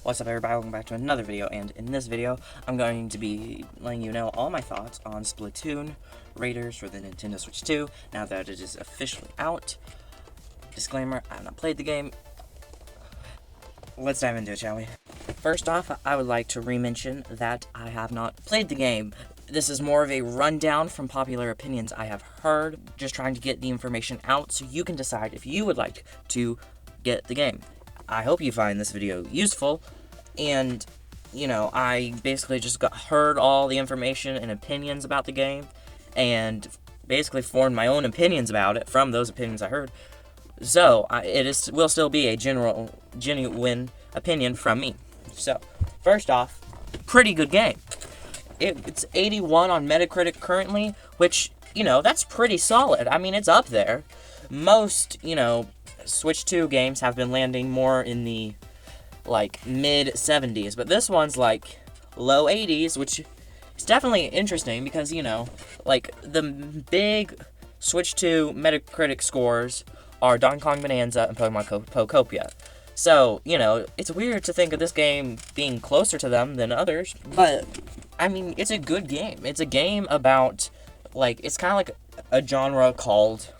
What's up, everybody? Welcome back to another video, and in this video, I'm going to be letting you know all my thoughts on Splatoon Raiders for the Nintendo Switch 2, now that it is officially out. Disclaimer, I have not played the game. Let's dive into it, shall we? First off, I would like to re-mention that I have not played the game. This is more of a rundown from popular opinions I have heard, just trying to get the information out so you can decide if you would like to get the game. I hope you find this video useful, and, you know, I basically just heard all the information and opinions about the game, and basically formed my own opinions about it from those opinions I heard. So, will still be a genuine opinion from me. So, first off, pretty good game. It's 81 on Metacritic currently, which, you know, that's pretty solid. I mean, it's up there. Most, you know, Switch 2 games have been landing more in the, like, mid-70s, but this one's, like, low 80s, which is definitely interesting because, you know, like, the big Switch 2 Metacritic scores are Donkey Kong Bonanza and Pokemon Pokopia. So, you know, it's weird to think of this game being closer to them than others, but, I mean, it's a good game. It's a game about, like, it's kind of like a genre called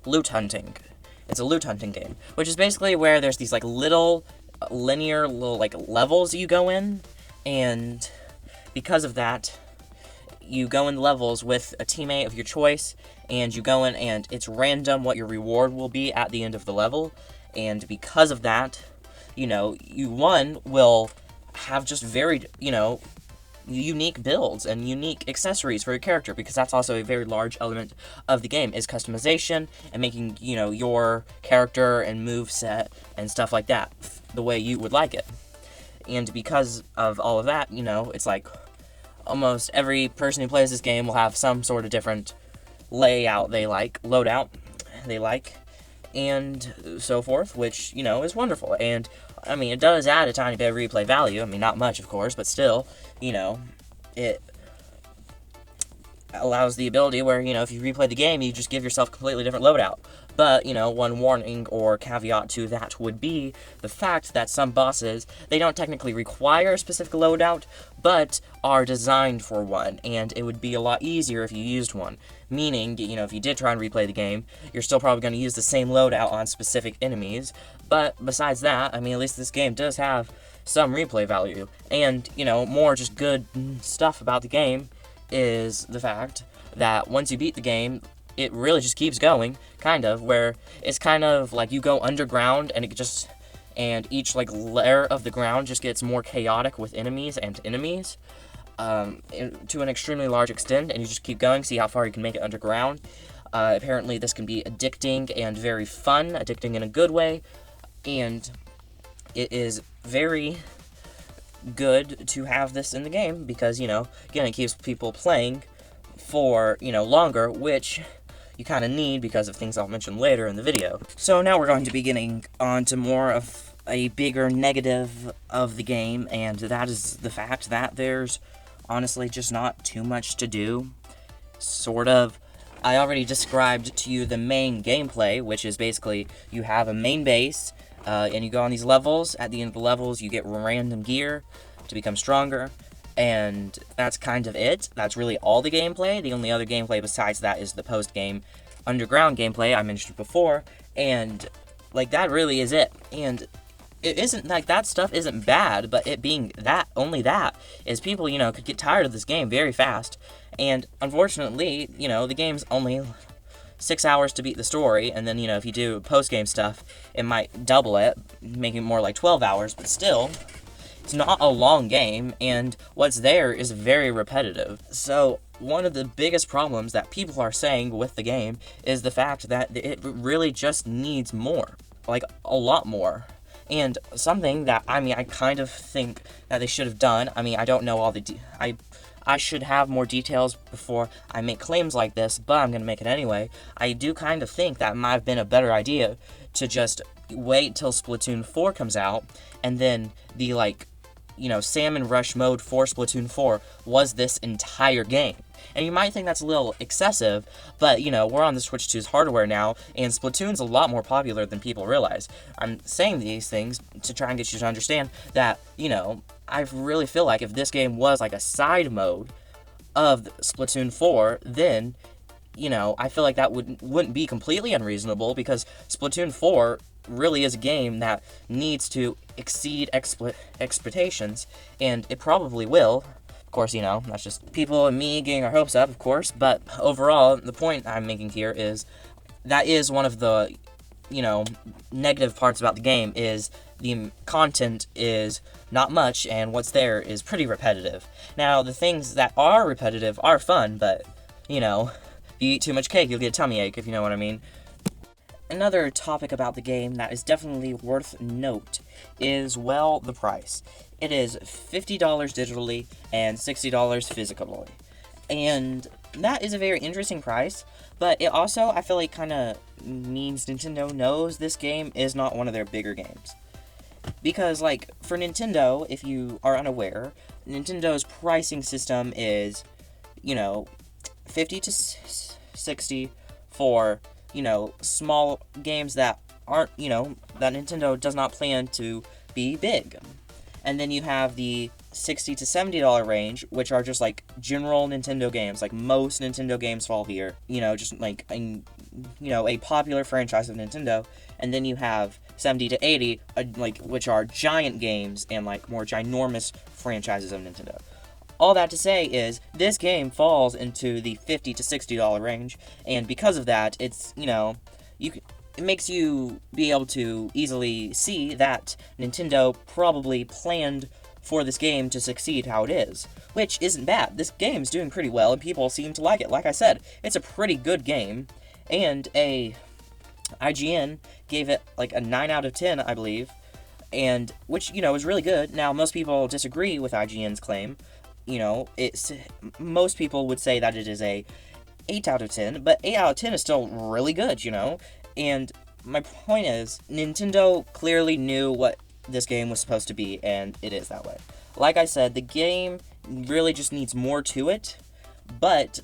loot hunting. It's a loot hunting game, which is basically where there's these, like, little linear like levels you go in, and because of that, you go in the levels with a teammate of your choice, and you go in and it's random what your reward will be at the end of the level, and because of that, you know, you will have just very, you know, unique builds and unique accessories for your character, because that's also a very large element of the game, is customization and making, you know, your character and move set and stuff like that the way you would like it. And because of all of that, you know, it's like almost every person who plays this game will have some sort of different layout they like, loadout they like, and so forth, which, you know, is wonderful. And I mean, it does add a tiny bit of replay value. I mean, not much, of course, but still, you know, it allows the ability where, you know, if you replay the game, you just give yourself a completely different loadout. But, you know, one warning or caveat to that would be the fact that some bosses, they don't technically require a specific loadout, but are designed for one, and it would be a lot easier if you used one. Meaning, you know, if you did try and replay the game, you're still probably going to use the same loadout on specific enemies, but besides that, I mean, at least this game does have some replay value. And, you know, more just good stuff about the game is the fact that once you beat the game, it really just keeps going, kind of, where it's kind of like you go underground and and each, like, layer of the ground just gets more chaotic with enemies to an extremely large extent, and you just keep going, see how far you can make it underground. Apparently this can be addicting and very fun, addicting in a good way, and it is very good to have this in the game because, you know, again, it keeps people playing for, you know, longer, which you kind of need because of things I'll mention later in the video. So now we're going to be getting on to more of a bigger negative of the game, and that is the fact that there's honestly just not too much to do. Sort of. I already described to you the main gameplay, which is basically you have a main base, and you go on these levels. At the end of the levels, you get random gear to become stronger, and that's kind of it. That's really all the gameplay. The only other gameplay besides that is the post-game underground gameplay I mentioned before, and, like, that really is it. And it isn't, like, that stuff isn't bad, but it being that, only that, is people, you know, could get tired of this game very fast, and unfortunately, you know, the game's only 6 hours to beat the story, and then, you know, if you do post-game stuff, it might double it, making it more like 12 hours, but still, it's not a long game, and what's there is very repetitive. So, one of the biggest problems that people are saying with the game is the fact that it really just needs more, like, a lot more. And something that, I mean, I kind of think that they should have done, I mean, I don't know all the I should have more details before I make claims like this, but I'm going to make it anyway. I do kind of think that might have been a better idea to just wait till Splatoon 4 comes out, and then the, like, you know, Salmon Rush mode for Splatoon 4 was this entire game. And you might think that's a little excessive, but, we're on the Switch 2's hardware now, and Splatoon's a lot more popular than people realize. I'm saying these things to try and get you to understand that, I really feel like if this game was like a side mode of Splatoon 4, then, I feel like that wouldn't be completely unreasonable, because Splatoon 4 really is a game that needs to exceed expectations, and it probably will. Of course, that's just people and me getting our hopes up, of course, but overall, the point I'm making here is that is one of the, negative parts about the game is the content is not much, and what's there is pretty repetitive. Now, the things that are repetitive are fun, but, if you eat too much cake, you'll get a tummy ache, if you know what I mean. Another topic about the game that is definitely worth note is, well, the price. It is $50 digitally and $60 physically. And that is a very interesting price, but it also, I feel like, kind of means Nintendo knows this game is not one of their bigger games. Because, for Nintendo, if you are unaware, Nintendo's pricing system is, 50 to 60 for, small games that aren't, that Nintendo does not plan to be big. And then you have the $60 to $70 range, which are just, general Nintendo games. Most Nintendo games fall here. Just, a popular franchise of Nintendo. And then you have 70 to 80, which are giant games and, more ginormous franchises of Nintendo. All that to say is, this game falls into the $50 to $60 range, and because of that, it's, it makes you be able to easily see that Nintendo probably planned for this game to succeed how it is, which isn't bad. This game's doing pretty well, and people seem to like it. Like I said, it's a pretty good game, and IGN gave it, a 9 out of 10, I believe, and, which, is really good. Now, most people disagree with IGN's claim. Most people would say that it is a 8 out of 10, but 8 out of 10 is still really good, And my point is, Nintendo clearly knew what this game was supposed to be, and it is that way. Like I said, the game really just needs more to it, but,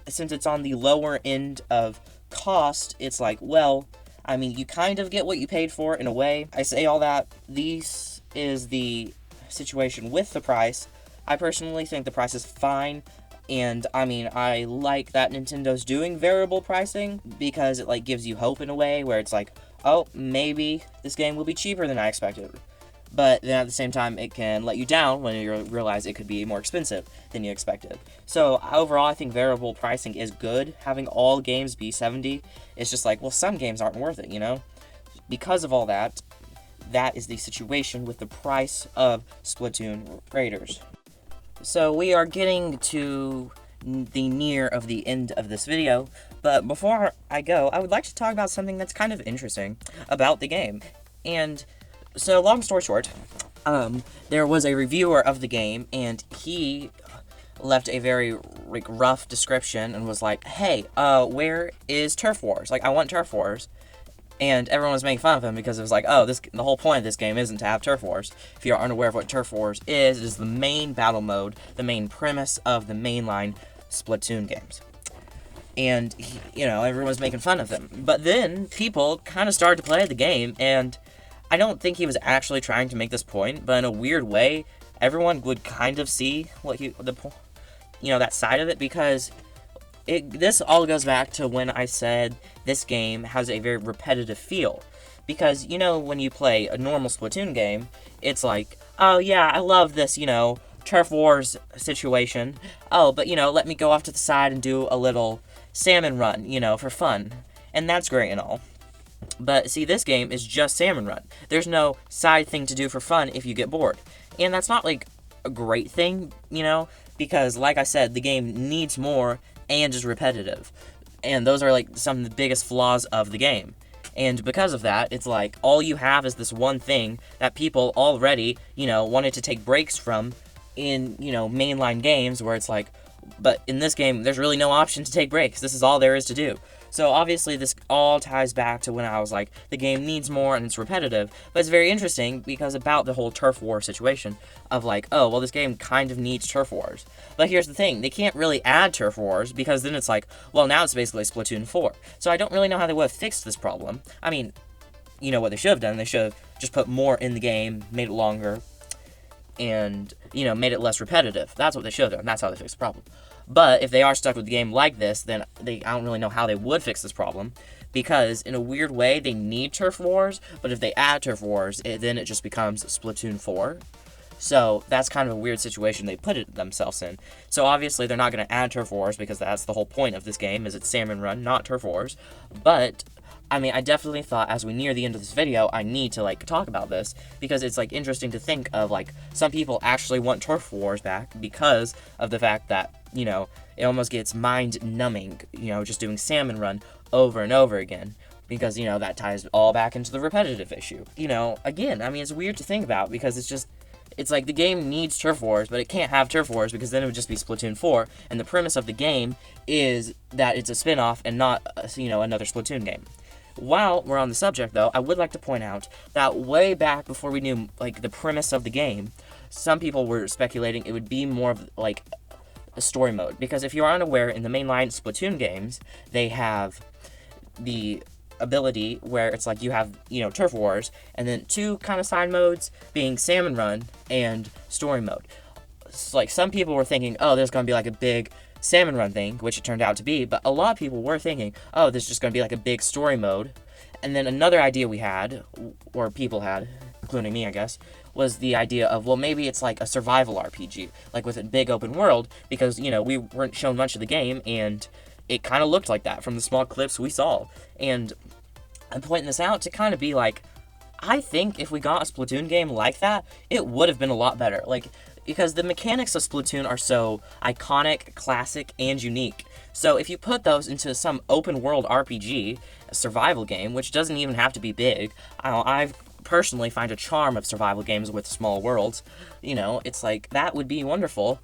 since it's on the lower end of cost, it's you kind of get what you paid for in a way. I say all that. This is the situation with the price. I personally think the price is fine, and, I like that Nintendo's doing variable pricing, because it, gives you hope in a way, where it's oh, maybe this game will be cheaper than I expected. But then at the same time, it can let you down when you realize it could be more expensive than you expected. So, overall, I think variable pricing is good. Having all games be $70, it's just well, some games aren't worth it, Because of all that, that is the situation with the price of Splatoon Raiders. So we are getting to the near of the end of this video, but before I go, I would like to talk about something that's kind of interesting about the game. And so, long story short, there was a reviewer of the game, and he left a very rough description and was like, hey, where is Turf Wars? I want Turf Wars. And everyone was making fun of him because it was the whole point of this game isn't to have Turf Wars. If you are unaware of what Turf Wars is, it is the main battle mode, the main premise of the mainline Splatoon games. And, everyone was making fun of him. But then, people kind of started to play the game, and I don't think he was actually trying to make this point, but in a weird way, everyone would kind of see what that side of it, because this all goes back to when I said this game has a very repetitive feel. Because, when you play a normal Splatoon game, it's oh yeah, I love this, Turf Wars situation. Oh, but, let me go off to the side and do a little salmon run, for fun. And that's great and all. But, see, this game is just salmon run. There's no side thing to do for fun if you get bored. And that's not, a great thing, because, like I said, the game needs more and is repetitive. And those are, some of the biggest flaws of the game. And because of that, it's all you have is this one thing that people already, wanted to take breaks from in, mainline games, where it's but in this game, there's really no option to take breaks. This is all there is to do. So obviously this all ties back to when I was like, the game needs more and it's repetitive. But it's very interesting because about the whole turf war situation of like, oh, well, this game kind of needs turf wars. But here's the thing, they can't really add turf wars because then it's like, well, now it's basically Splatoon 4. So I don't really know how they would have fixed this problem. I mean, you know what they should have done? They should have just put more in the game, made it longer, and, you know, made it less repetitive. That's what they should have done. That's how they fix the problem. But if they are stuck with the game like this, then I don't really know how they would fix this problem, because in a weird way, they need turf wars, but if they add turf wars, then it just becomes Splatoon 4. So that's kind of a weird situation they put it themselves in. So obviously they're not going to add turf wars, because that's the whole point of this game, is it's Salmon Run, not turf wars. But I mean, I definitely thought as we near the end of this video, I need to, like, talk about this, because it's, like, interesting to think of, like, some people actually want turf wars back because of the fact that, you know, it almost gets mind-numbing, you know, just doing Salmon Run over and over again, because, you know, that ties all back into the repetitive issue. You know, again, I mean, it's weird to think about, because it's like the game needs turf wars, but it can't have turf wars because then it would just be Splatoon 4, and the premise of the game is that it's a spin-off and not, you know, another Splatoon game. While we're on the subject, though, I would like to point out that way back before we knew, like, the premise of the game, some people were speculating it would be more of, like, a story mode. Because if you are unaware, in the mainline Splatoon games, they have the ability where it's like you have, you know, turf wars, and then two kind of side modes being Salmon Run and story mode. So, like, some people were thinking, oh, there's going to be, like, a big Salmon Run thing, which it turned out to be, but a lot of people were thinking, oh, this is just going to be like a big story mode. And then another idea we had, or people had, including me, I guess, was the idea of, well, maybe it's like a survival RPG, like with a big open world, because, you know, we weren't shown much of the game, and it kind of looked like that from the small clips we saw. And I'm pointing this out to kind of be like, I think if we got a Splatoon game like that, it would have been a lot better. Like, because the mechanics of Splatoon are so iconic, classic, and unique. So if you put those into some open world RPG, a survival game, which doesn't even have to be big, I personally find a charm of survival games with small worlds. You know, it's like, that would be wonderful.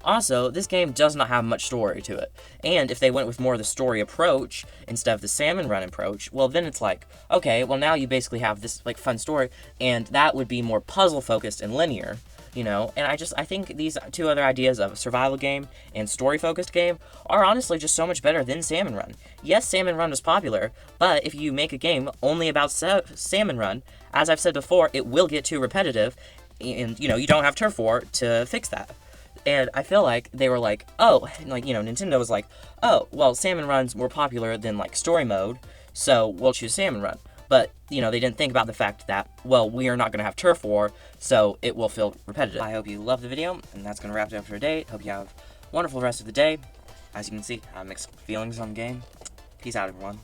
Also, this game does not have much story to it. And if they went with more of the story approach instead of the Salmon Run approach, well, then it's like, okay, well, now you basically have this, like, fun story, and that would be more puzzle-focused and linear, you know? And I think these two other ideas of a survival game and story-focused game are honestly just so much better than Salmon Run. Yes, Salmon Run was popular, but if you make a game only about Salmon Run, as I've said before, it will get too repetitive, and, you know, you don't have Turf War to fix that. And I feel like they were like, oh, like, you know, Nintendo was like, oh, well, Salmon Run's more popular than, like, story mode, so we'll choose Salmon Run. But, you know, they didn't think about the fact that, well, we are not going to have Turf War, so it will feel repetitive. I hope you loved the video, and that's going to wrap it up for today. Hope you have a wonderful rest of the day. As you can see, I have mixed feelings on the game. Peace out, everyone.